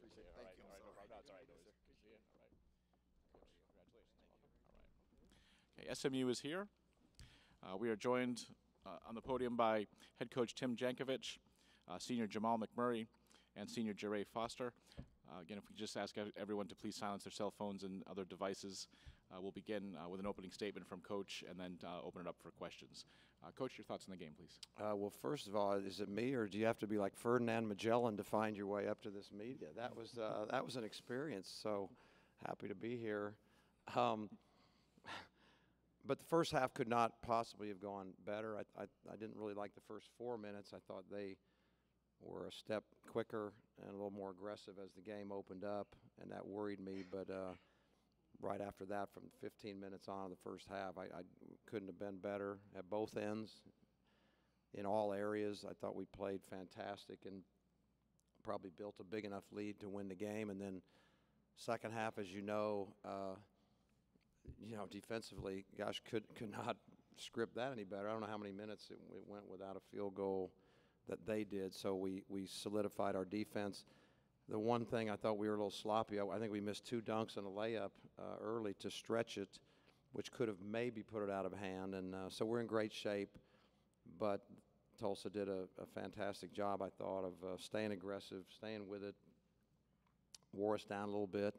appreciate it. Thank you. All right, no problem. No, it's all right. Yes, sir. Good to see you. All right. Coach, congratulations. All right. Okay, SMU is here. We are joined on the podium by head coach Tim Jankovic, senior Jamal McMurray, and senior Jeray Foster. Again, if we just ask everyone to please silence their cell phones and other devices, we'll begin with an opening statement from Coach and then open it up for questions. Coach, your thoughts on the game, please. Well, first of all, is it me, or do you have to be like Ferdinand Magellan to find your way up to this media? That was an experience, so happy to be here. But the first half could not possibly have gone better. I didn't really like the first 4 minutes. I thought they were a step quicker and a little more aggressive as the game opened up, and that worried me. But right after that, from 15 minutes on in the first half, I couldn't have been better at both ends in all areas. I thought we played fantastic and probably built a big enough lead to win the game. And then second half, as you know, defensively, gosh, could not script that any better. I don't know how many minutes it went without a field goal that they did, so we solidified our defense. The one thing I thought we were a little sloppy, I think we missed 2 dunks and a layup early to stretch it, which could have maybe put it out of hand, and so we're in great shape, but Tulsa did a fantastic job, I thought, of staying aggressive, staying with it, wore us down a little bit,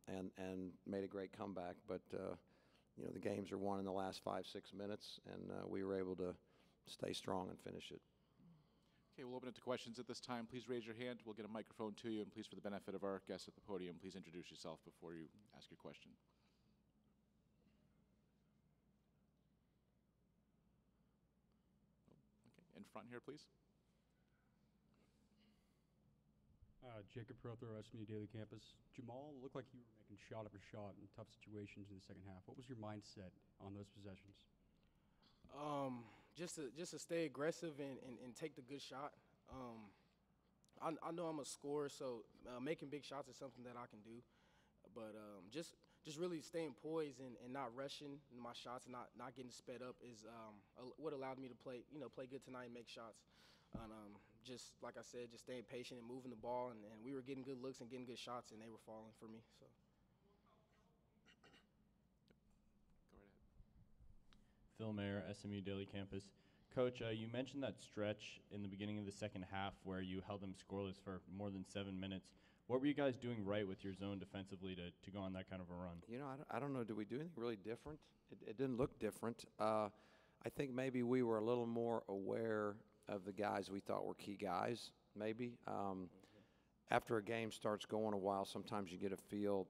and made a great comeback. But the games are won in the last 5-6 minutes, and we were able to stay strong and finish it. Okay, we'll open it to questions at this time. Please raise your hand. We'll get a microphone to you, and please, for the benefit of our guests at the podium, please introduce yourself before you ask your question. Okay, in front here, please. Jacob Prothero, SMU Daily Campus. Jamal, looked like you were making shot after shot in tough situations in the second half. What was your mindset on those possessions? Just to stay aggressive and take the good shot. I know I'm a scorer, so making big shots is something that I can do. But just really staying poised and not rushing my shots, and not getting sped up is what allowed me to play good tonight and make shots. And just like I said, just staying patient and moving the ball, and we were getting good looks and getting good shots, and they were falling for me. So. Go right ahead. Phil Mayer, SMU Daily Campus. Coach, you mentioned that stretch in the beginning of the second half where you held them scoreless for more than 7 minutes. What were you guys doing right with your zone defensively to go on that kind of a run? I don't know. Did we do anything really different? It didn't look different. I think maybe we were a little more aware of the guys we thought were key guys, maybe. After a game starts going a while, sometimes you get a feel.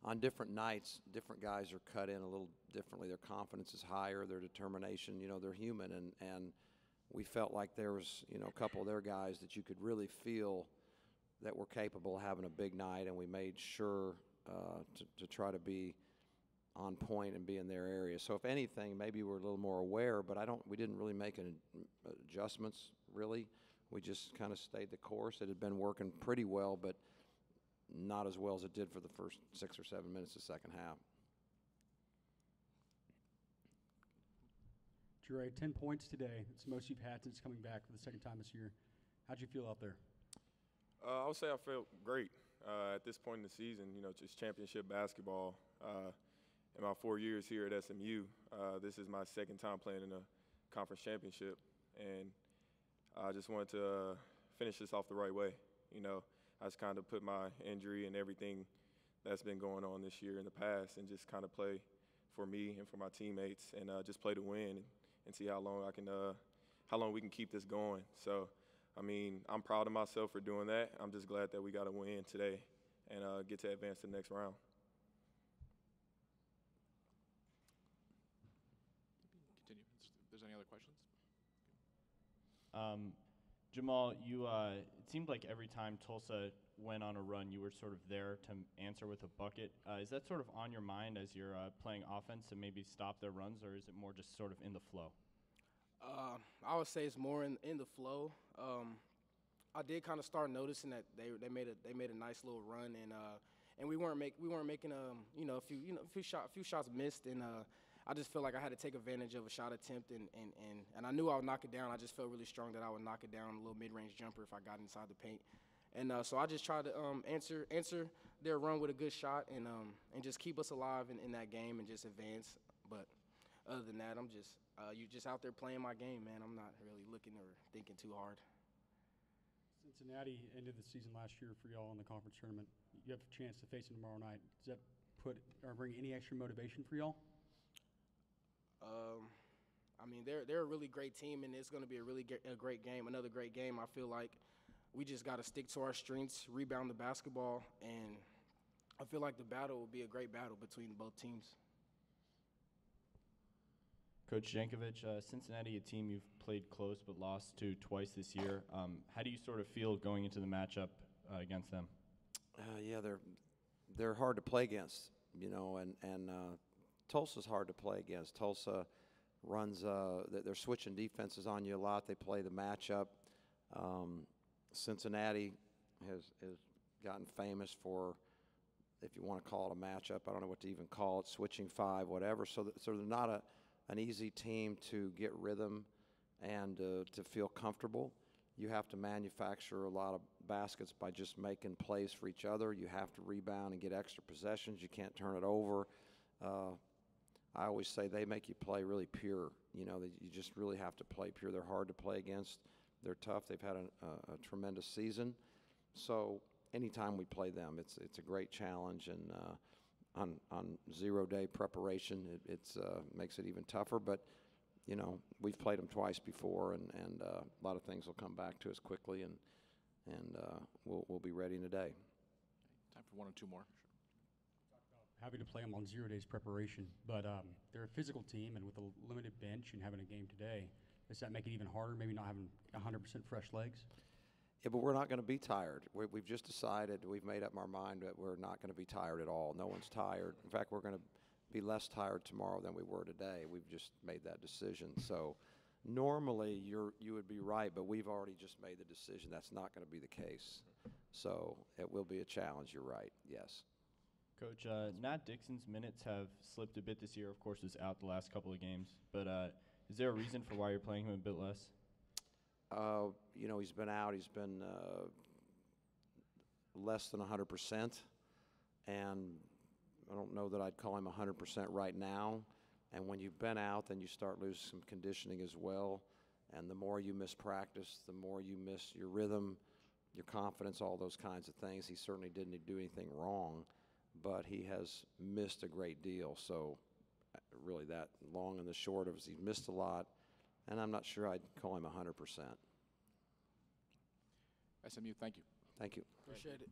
On different nights, different guys are cut in a little differently. Their confidence is higher, their determination, they're human. And we felt like there was, a couple of their guys that you could really feel that were capable of having a big night, and we made sure to try to be on point and be in their area. So if anything, maybe we're a little more aware, but we didn't really make any adjustments, really. We just kind of stayed the course. It had been working pretty well, but not as well as it did for the first 6 or 7 minutes of the second half. Jeray, 10 points today. It's the most you've had since coming back for the second time this year. How'd you feel out there? I would say I felt great at this point in the season. Just championship basketball. In my 4 years here at SMU, this is my second time playing in a conference championship, and I just wanted to finish this off the right way. I just kind of put my injury and everything that's been going on this year in the past and just kind of play for me and for my teammates, and just play to win and see how long we can keep this going. So, I'm proud of myself for doing that. I'm just glad that we got a win today and get to advance to the next round. Continue. If there's any other questions? Jamal, it seemed like every time Tulsa went on a run, you were sort of there to answer with a bucket. Is that sort of on your mind as you're playing offense to maybe stop their runs, or is it more just sort of in the flow? I would say it's more in the flow. I did kind of start noticing that they made a nice little run, and we weren't making a few shots missed, and I just feel like I had to take advantage of a shot attempt, and I knew I would knock it down. I just felt really strong that I would knock it down, a little mid-range jumper if I got inside the paint. And so I just try to answer their run with a good shot and just keep us alive in that game and just advance. But other than that, I'm just you just out there playing my game, man. I'm not really looking or thinking too hard. Cincinnati ended the season last year for y'all in the conference tournament. You have a chance to face them tomorrow night. Does that put or bring any extra motivation for y'all? I mean, they're a really great team, and it's going to be a great game, another great game. I feel like we just got to stick to our strengths, rebound the basketball, and I feel like the battle will be a great battle between both teams. Coach Jankovic, Cincinnati, a team you've played close but lost to twice this year. How do you sort of feel going into the matchup against them? Yeah, they're hard to play against, and Tulsa's hard to play against. Tulsa runs, they're switching defenses on you a lot. They play the matchup. Cincinnati has gotten famous for, if you want to call it a matchup, I don't know what to even call it, switching five, whatever. So they're not an easy team to get rhythm and to feel comfortable. You have to manufacture a lot of baskets by just making plays for each other. You have to rebound and get extra possessions. You can't turn it over. I always say they make you play really pure. You just really have to play pure. They're hard to play against. They're tough. They've had a tremendous season. So anytime we play them, it's a great challenge. And on 0-day preparation, it makes it even tougher. But we've played them twice before, and a lot of things will come back to us quickly, and we'll be ready today. Time for one or two more. Happy to play them on 0 days preparation, but they're a physical team, and with a limited bench and having a game today, does that make it even harder, maybe not having 100% fresh legs? Yeah, but we're not going to be tired. We've just decided, we've made up our mind that we're not going to be tired at all. No one's tired. In fact, we're going to be less tired tomorrow than we were today. We've just made that decision. So normally you would be right, but we've already just made the decision that's not going to be the case. So it will be a challenge, you're right, yes. Coach, Nat Dixon's minutes have slipped a bit this year. Of course, is out the last couple of games. But is there a reason for why you're playing him a bit less? He's been out. He's been less than 100%. And I don't know that I'd call him 100% right now. And when you've been out, then you start losing some conditioning as well. And the more you miss practice, the more you miss your rhythm, your confidence, all those kinds of things. He certainly didn't do anything wrong, but he has missed a great deal. So really that long and the short of it is he missed a lot, and I'm not sure I'd call him 100%. SMU, thank you. Thank you. Appreciate it.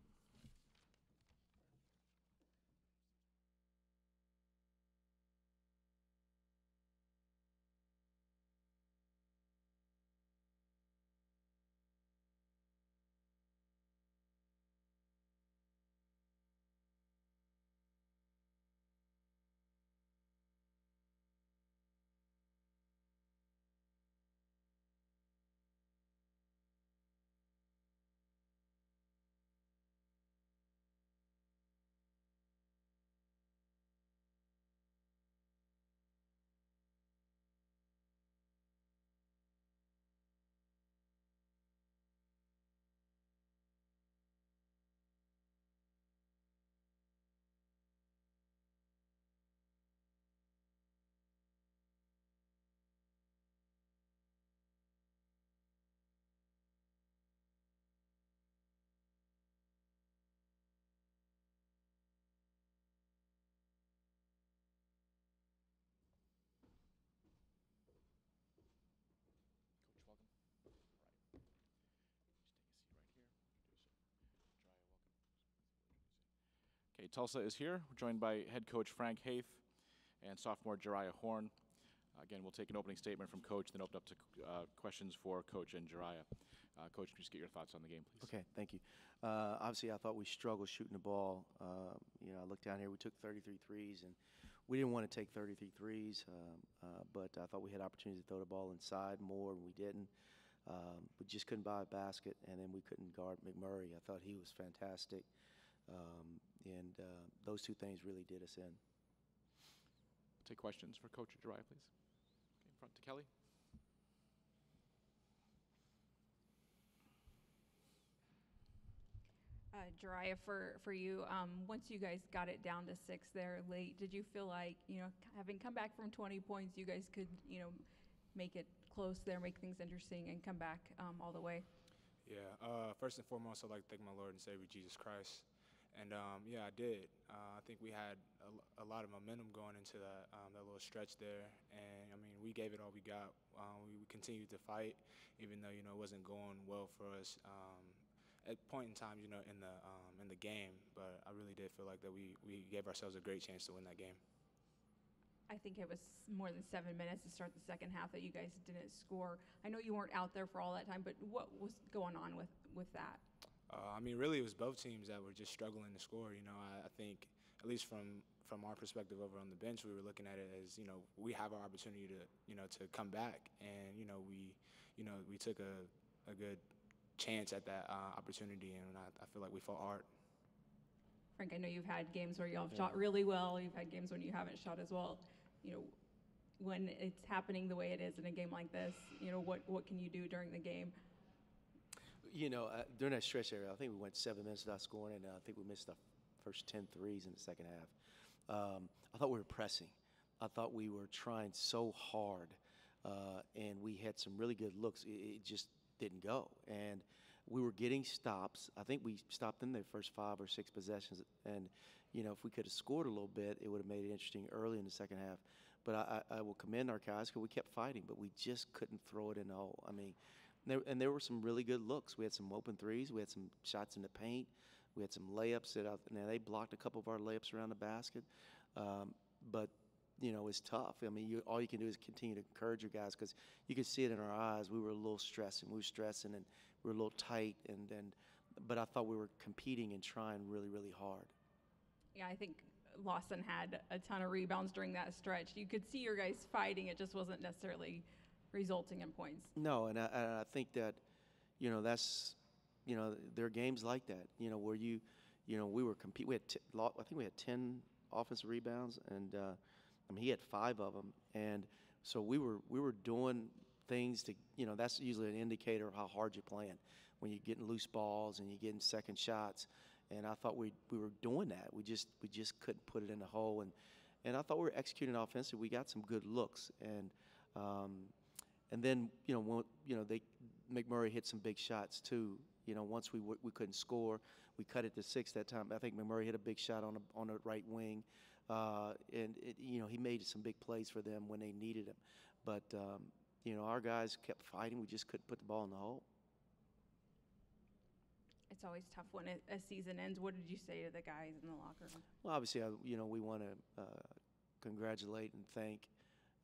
Coach, welcome. All right. Just take a seat right here. Okay, Tulsa is here. We're joined by head coach Frank Haith and sophomore Jariah Horn. Again, we'll take an opening statement from Coach, then open up to questions for Coach and Jariah. Coach, just get your thoughts on the game, please. Okay, thank you. Obviously, I thought we struggled shooting the ball. I looked down here, we took 33 threes, and we didn't want to take 33 threes, but I thought we had opportunities to throw the ball inside more, and we didn't. We just couldn't buy a basket, and then we couldn't guard McMurray. I thought he was fantastic, and those two things really did us in. Take questions for Coach Jariah, please. Okay, in front to Kelly. Jariah, for you, once you guys got it down to 6 there late, did you feel like, having come back from 20 points, you guys could, make it close there, make things interesting, and come back all the way? Yeah, first and foremost, I'd like to thank my Lord and Savior, Jesus Christ. And, yeah, I did. I think we had a lot of momentum going into that little stretch there. And, I mean, we gave it all we got. We continued to fight, even though, it wasn't going well for us at point in time, in the game. But I really did feel like that we gave ourselves a great chance to win that game. I think it was more than 7 minutes to start the second half that you guys didn't score. I know you weren't out there for all that time, but what was going on with that? I mean, really, it was both teams that were just struggling to score. I think, at least from our perspective over on the bench, we were looking at it as, we have our opportunity to come back, and we took a good chance at that opportunity, and I feel like we fought hard. Frank, I know you've had games where y'all have shot really well. You've had games when you haven't shot as well. When it's happening the way it is in a game like this, what can you do during the game? During that stretch area, I think we went 7 minutes without scoring, and I think we missed the first 10 threes in the second half. I thought we were pressing. I thought we were trying so hard, and we had some really good looks. It just didn't go. And we were getting stops. I think we stopped in the first 5 or 6 possessions, and if we could have scored a little bit, it would have made it interesting early in the second half. But I will commend our guys because we kept fighting, but we just couldn't throw it in the hole. I mean, there were some really good looks. We had some open threes. We had some shots in the paint. We had some layups now they blocked a couple of our layups around the basket. But it's tough. I mean, all you can do is continue to encourage your guys because you could see it in our eyes. We were a little stressing. We were stressing, and we were a little tight. But I thought we were competing and trying really, really hard. Yeah, I think Lawson had a ton of rebounds during that stretch. You could see your guys fighting. It just wasn't necessarily resulting in points. No, and I think that, that's, there are games like that, where we were competing. I think we had 10 offensive rebounds, and I mean, he had 5 of them, and so we were doing things to, that's usually an indicator of how hard you're playing when you're getting loose balls and you're getting second shots. And I thought we were doing that. We just couldn't put it in the hole, and I thought we were executing offensively. We got some good looks, and then McMurray hit some big shots too. Once we couldn't score, we cut it to 6 that time. I think McMurray hit a big shot on the right wing, and he made some big plays for them when they needed him. But our guys kept fighting. We just couldn't put the ball in the hole. It's always tough when a season ends. What did you say to the guys in the locker room? Well, obviously, we want to congratulate and thank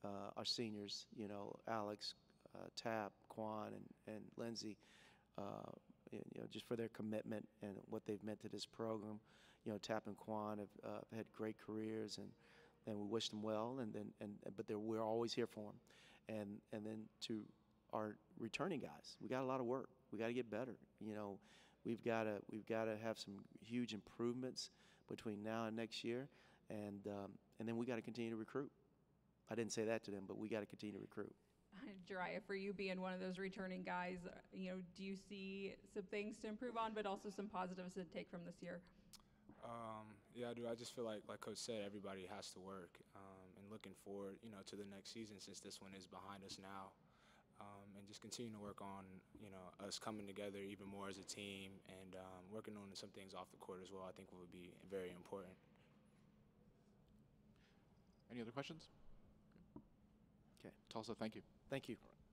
our seniors, Alex, Tap, Quan, and Lindsay, just for their commitment and what they've meant to this program. Tap and Quan have had great careers, and we wish them well. But we're always here for them. And then to our returning guys, we got a lot of work. We got to get better. We've got to have some huge improvements between now and next year, and then we got to continue to recruit. I didn't say that to them, but we got to continue to recruit. Jariah, for you being one of those returning guys, do you see some things to improve on, but also some positives to take from this year? Yeah, I do. I just feel like Coach said, everybody has to work, and looking forward, to the next season since this one is behind us now. And just continue to work on, us coming together even more as a team and working on some things off the court as well. I think would be very important. Any other questions? Okay. Tulsa, thank you. Thank you. All right.